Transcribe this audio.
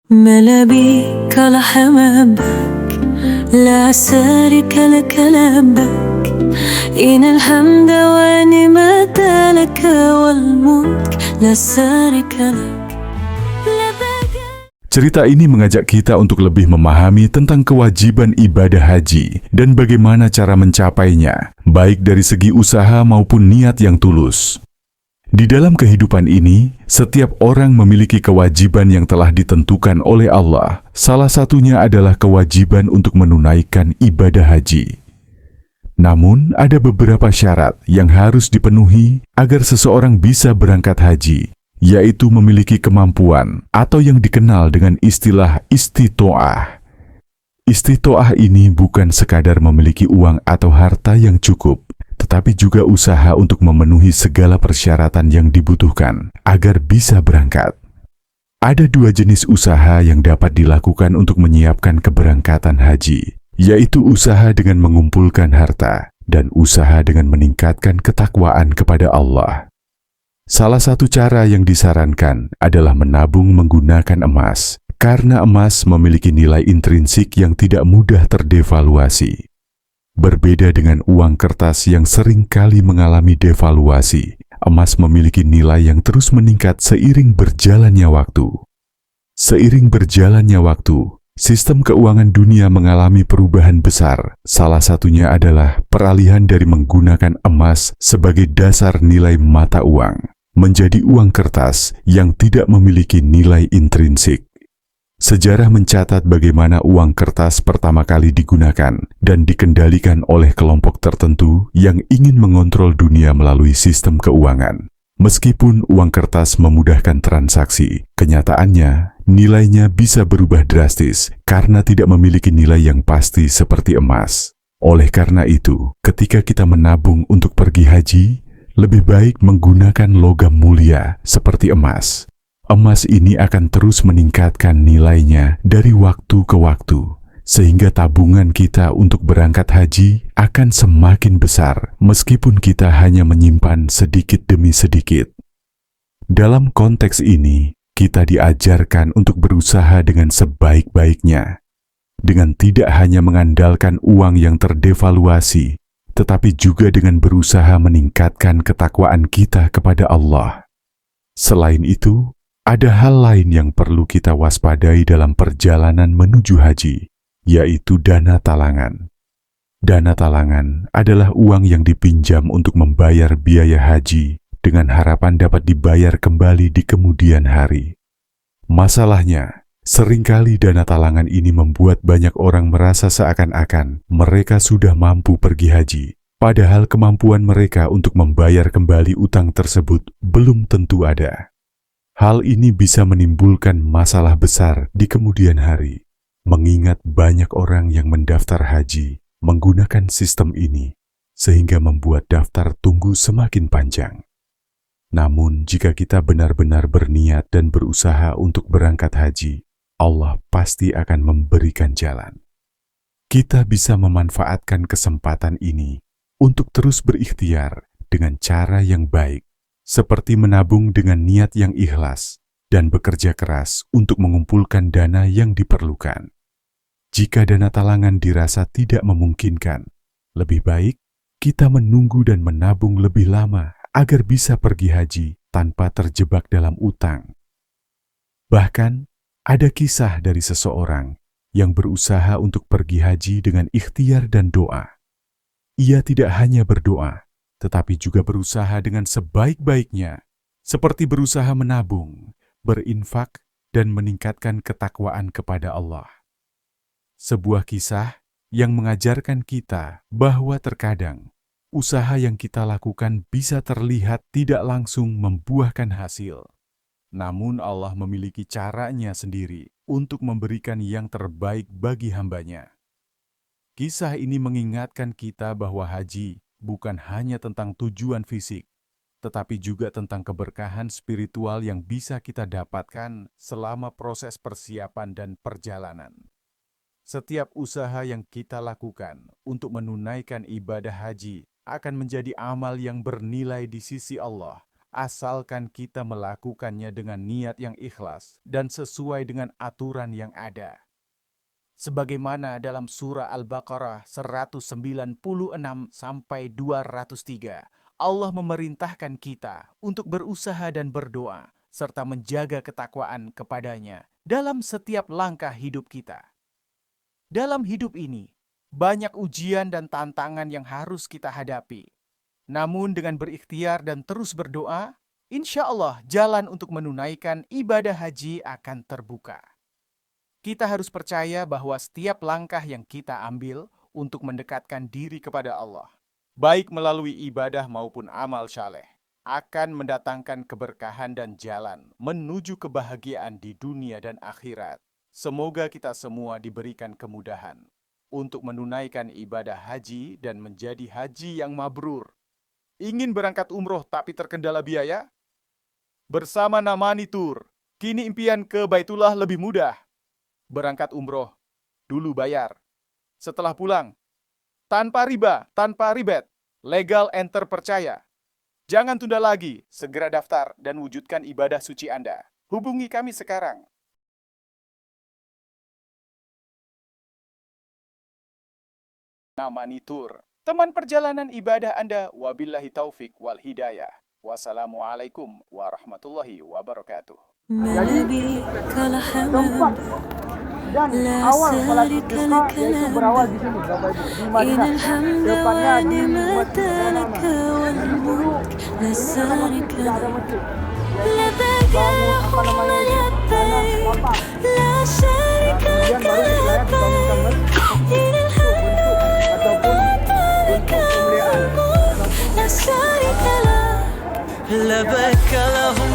ما لبيك لحمامك لا شريك لك لبك إن الحمد والنعمة لك والملك لا شريك لك. Cerita ini mengajak kita untuk lebih memahami tentang kewajiban ibadah haji dan bagaimana cara mencapainya, baik dari segi usaha maupun niat yang tulus. Di dalam kehidupan ini, setiap orang memiliki kewajiban yang telah ditentukan oleh Allah. Salah satunya adalah kewajiban untuk menunaikan ibadah haji. Namun, ada beberapa syarat yang harus dipenuhi agar seseorang bisa berangkat haji, yaitu memiliki kemampuan atau yang dikenal dengan istilah istitoah. Istitoah ini bukan sekadar memiliki uang atau harta yang cukup, tetapi juga usaha untuk memenuhi segala persyaratan yang dibutuhkan agar bisa berangkat. Ada dua jenis usaha yang dapat dilakukan untuk menyiapkan keberangkatan haji, yaitu usaha dengan mengumpulkan harta dan usaha dengan meningkatkan ketakwaan kepada Allah. Salah satu cara yang disarankan adalah menabung menggunakan emas, karena emas memiliki nilai intrinsik yang tidak mudah terdevaluasi. Berbeda dengan uang kertas yang sering kali mengalami devaluasi, emas memiliki nilai yang terus meningkat seiring berjalannya waktu. Seiring berjalannya waktu, sistem keuangan dunia mengalami perubahan besar. Salah satunya adalah peralihan dari menggunakan emas sebagai dasar nilai mata uang menjadi uang kertas yang tidak memiliki nilai intrinsik. Sejarah mencatat bagaimana uang kertas pertama kali digunakan dan dikendalikan oleh kelompok tertentu yang ingin mengontrol dunia melalui sistem keuangan. Meskipun uang kertas memudahkan transaksi, kenyataannya nilainya bisa berubah drastis karena tidak memiliki nilai yang pasti seperti emas. Oleh karena itu, ketika kita menabung untuk pergi haji, lebih baik menggunakan logam mulia seperti emas. Emas ini akan terus meningkatkan nilainya dari waktu ke waktu, sehingga tabungan kita untuk berangkat haji akan semakin besar meskipun kita hanya menyimpan sedikit demi sedikit. Dalam konteks ini, kita diajarkan untuk berusaha dengan sebaik-baiknya, dengan tidak hanya mengandalkan uang yang terdevaluasi, tetapi juga dengan berusaha meningkatkan ketakwaan kita kepada Allah. Selain itu, ada hal lain yang perlu kita waspadai dalam perjalanan menuju haji, yaitu dana talangan. Dana talangan adalah uang yang dipinjam untuk membayar biaya haji dengan harapan dapat dibayar kembali di kemudian hari. Masalahnya, seringkali dana talangan ini membuat banyak orang merasa seakan-akan mereka sudah mampu pergi haji, padahal kemampuan mereka untuk membayar kembali utang tersebut belum tentu ada. Hal ini bisa menimbulkan masalah besar di kemudian hari, mengingat banyak orang yang mendaftar haji menggunakan sistem ini, sehingga membuat daftar tunggu semakin panjang. Namun, jika kita benar-benar berniat dan berusaha untuk berangkat haji, Allah pasti akan memberikan jalan. Kita bisa memanfaatkan kesempatan ini untuk terus berikhtiar dengan cara yang baik, seperti menabung dengan niat yang ikhlas dan bekerja keras untuk mengumpulkan dana yang diperlukan. Jika dana talangan dirasa tidak memungkinkan, lebih baik kita menunggu dan menabung lebih lama agar bisa pergi haji tanpa terjebak dalam utang. Bahkan, ada kisah dari seseorang yang berusaha untuk pergi haji dengan ikhtiar dan doa. Ia tidak hanya berdoa, tetapi juga berusaha dengan sebaik-baiknya, seperti berusaha menabung, berinfak, dan meningkatkan ketakwaan kepada Allah. Sebuah kisah yang mengajarkan kita bahwa terkadang usaha yang kita lakukan bisa terlihat tidak langsung membuahkan hasil. Namun Allah memiliki caranya sendiri untuk memberikan yang terbaik bagi hamba-Nya. Kisah ini mengingatkan kita bahwa haji bukan hanya tentang tujuan fisik, tetapi juga tentang keberkahan spiritual yang bisa kita dapatkan selama proses persiapan dan perjalanan. Setiap usaha yang kita lakukan untuk menunaikan ibadah haji akan menjadi amal yang bernilai di sisi Allah asalkan kita melakukannya dengan niat yang ikhlas dan sesuai dengan aturan yang ada. Sebagaimana dalam surah Al-Baqarah 196 sampai 203, Allah memerintahkan kita untuk berusaha dan berdoa serta menjaga ketakwaan kepadanya dalam setiap langkah hidup kita. Dalam hidup ini, banyak ujian dan tantangan yang harus kita hadapi. Namun dengan berikhtiar dan terus berdoa, insya Allah jalan untuk menunaikan ibadah haji akan terbuka. Kita harus percaya bahwa setiap langkah yang kita ambil untuk mendekatkan diri kepada Allah, baik melalui ibadah maupun amal saleh, akan mendatangkan keberkahan dan jalan menuju kebahagiaan di dunia dan akhirat. Semoga kita semua diberikan kemudahan untuk menunaikan ibadah haji dan menjadi haji yang mabrur. Ingin berangkat umroh tapi terkendala biaya? Bersama Namani Tour, kini impian ke Baitullah lebih mudah. Berangkat umroh, dulu bayar. Setelah pulang, tanpa riba, tanpa ribet, legal and terpercaya. Jangan tunda lagi, segera daftar dan wujudkan ibadah suci Anda. Hubungi kami sekarang. Namani Tour, teman perjalanan ibadah Anda. Wabillahi taufik wal hidayah. Wassalamualaikum warahmatullahi wabarakatuh. ما بك tempat الحمد dan لا awal salat شريك istisqa لك yaitu الحمد berawal di sini Bapak Ibu di إن Madinah, الحمد tepatnya di ونعمة Masjid لك Nabawi. Dulu والملك لا ini adalah masjid, شريك tidak ada لك masjid. لبيك Bangun apa اللهم namanya itu tanah لبيك lapang. لا شريك Kemudian لك baru setelah dibangunkan لبيك masjid إن untuk الحمد bentuk ataupun لك bentuk kemuliaan. والملك لا شريك لك لبيك اللهم